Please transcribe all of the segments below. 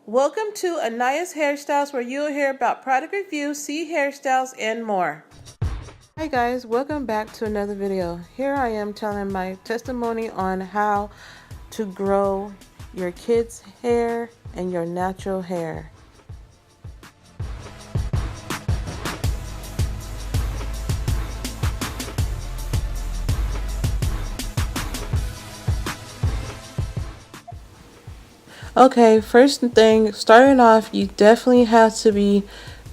Welcome to ANIYA'S Hairstyles, where you'll hear about product reviews, see hairstyles, and more. Hi guys, welcome back to another video. Here I am telling my testimony on how to grow your kids' hair and your natural hair. Okay, first thing, starting off, you definitely have to be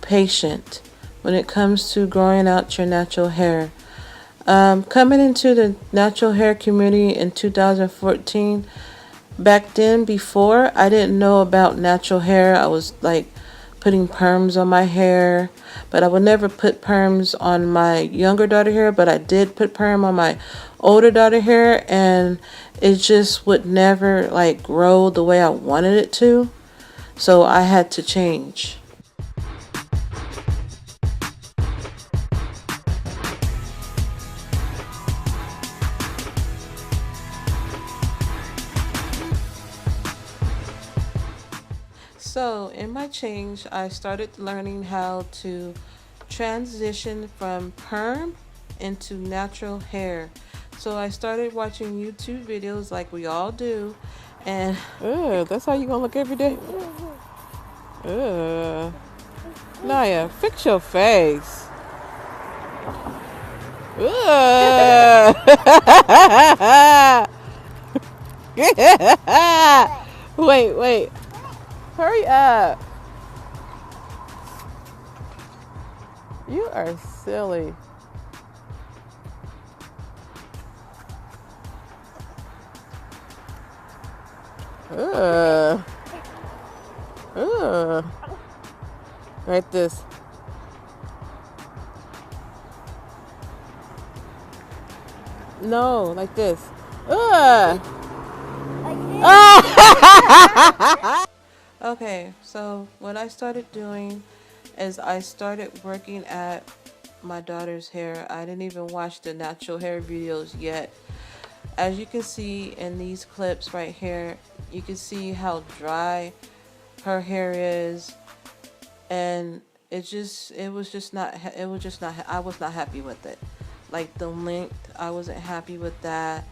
patient when it comes to growing out your natural hair. Coming into the natural hair community in 2014, back then, before I didn't know about natural hair, I was like putting perms on my hair, but I would never put perms on my younger daughter hair, but I did put perm on my older daughter hair, and it just would never like grow the way I wanted it to. So I had to change. So in my change, I started learning how to transition from perm into natural hair. So I started watching YouTube videos like we all do, and that's how you gonna look every day. Naya, fix your face. Wait, hurry up. You are silly. Ugh. Ugh. Like this. No, like this. Ugh. Okay, so what I started doing is I started working at my daughter's hair. I didn't even watch the natural hair videos yet. As you can see in these clips right here, you can see how dry her hair is, and I was not happy with it. Like the length, I wasn't happy with that.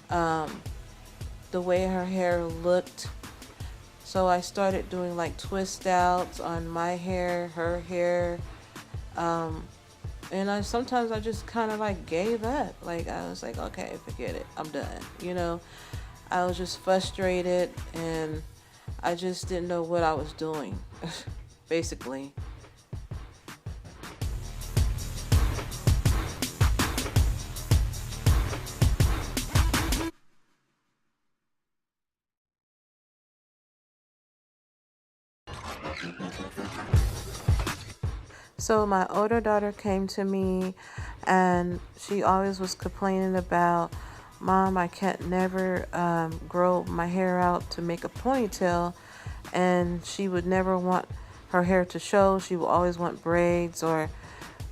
The way her hair looked. So I started doing like twist outs on my hair, her hair, and sometimes I just kind of like gave up. Like I was like, okay, forget it, I'm done. I was just frustrated, and I just didn't know what I was doing, basically. So my older daughter came to me, and she always was complaining about, Mom, I can't never grow my hair out to make a ponytail, and she would never want her hair to show. She would always want braids or,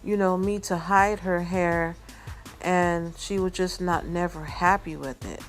me to hide her hair, and she was just not never happy with it.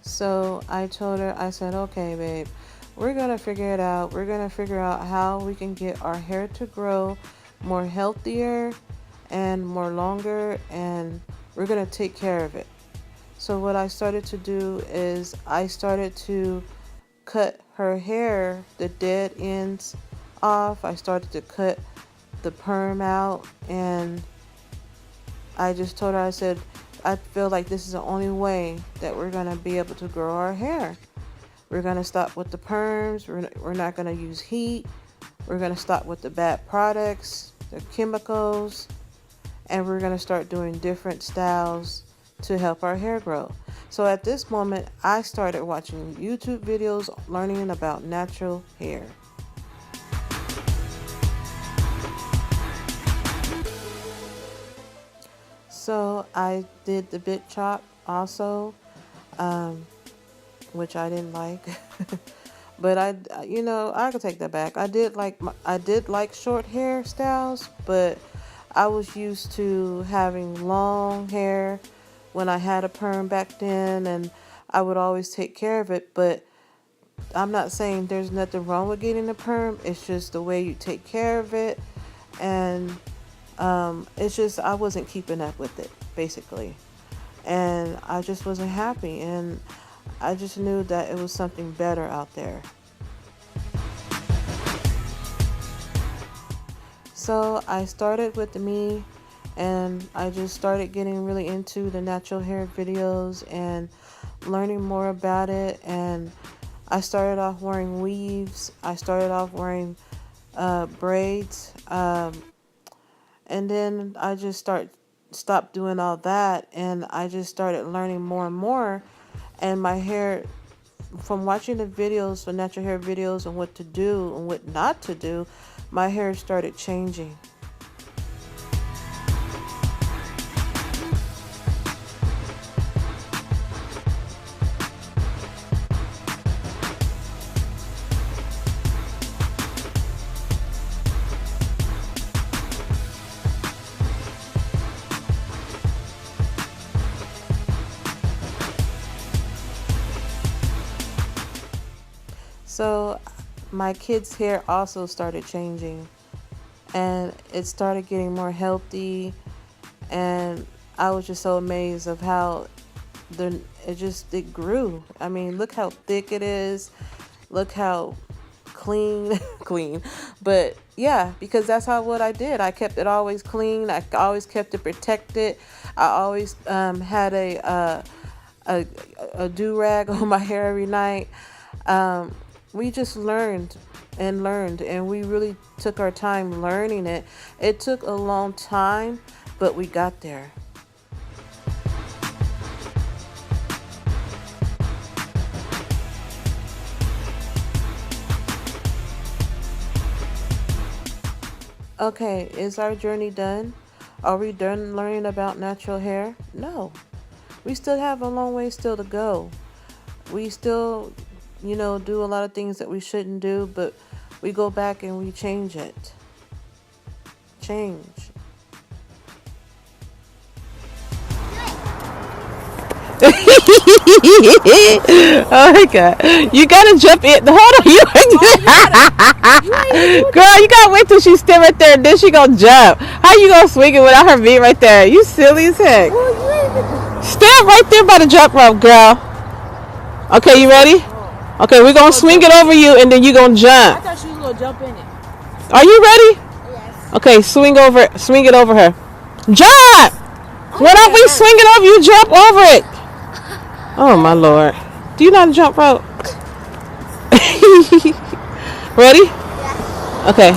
So I told her, I said, okay, babe, we're going to figure it out. We're going to figure out how we can get our hair to grow more healthier and more longer, and we're going to take care of it. So what I started to do is I started to cut her hair, the dead ends off. I started to cut the perm out, and I just told her, I said, I feel like this is the only way that we're going to be able to grow our hair. We're going to stop with the perms. We're not going to use heat. We're going to stop with the bad products, the chemicals, and we're going to start doing different styles to help our hair grow. So at this moment, I started watching YouTube videos learning about natural hair. So I did the bit chop also, which I didn't like. But I could take that back. I did like short hairstyles, but I was used to having long hair when I had a perm back then, and I would always take care of it. But I'm not saying there's nothing wrong with getting a perm. It's just the way you take care of it, and it's just I wasn't keeping up with it basically, and I just wasn't happy, and I just knew that it was something better out there. So I started with me, and I just started getting really into the natural hair videos and learning more about it. And I started off wearing weaves. I started off wearing braids, and then I just stopped doing all that, and I just started learning more and more. And my hair, from watching the videos, the natural hair videos, and what to do and what not to do, my hair started changing. So my kids' hair also started changing, and it started getting more healthy, and I was just so amazed of how it grew. I mean, look how thick it is. Look how clean clean. But yeah, because that's what I did. I kept it always clean. I always kept it protected. I always had a do-rag on my hair every night. We just learned and learned, and we really took our time learning it. It took a long time, but we got there. Okay, is our journey done? Are we done learning about natural hair? No. We still have a long way still to go. We still, do a lot of things that we shouldn't do, but we go back and we change it. Change. Oh my god. You gotta jump in. Hold on. Girl, you gotta wait till she stand right there and then she gonna jump. How you gonna swing it without her being right there? You silly as heck. Stand right there by the jump rope, girl. Okay, you ready? Okay, we're gonna swing it over you and then you gonna jump. I thought she was gonna jump in it. Are you ready? Yes. Okay, swing it over her. Jump! Whenever we swing it over you, jump over it. Oh my lord. Do you know how to jump rope? Ready? Yeah. Okay.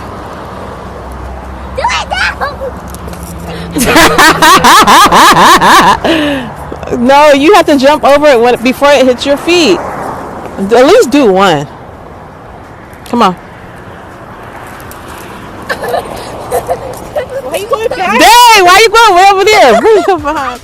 Do it now! No, you have to jump over it before it hits your feet. At least do one. Come on. Why you going back? Dang, why you going way over there? Bring her behind.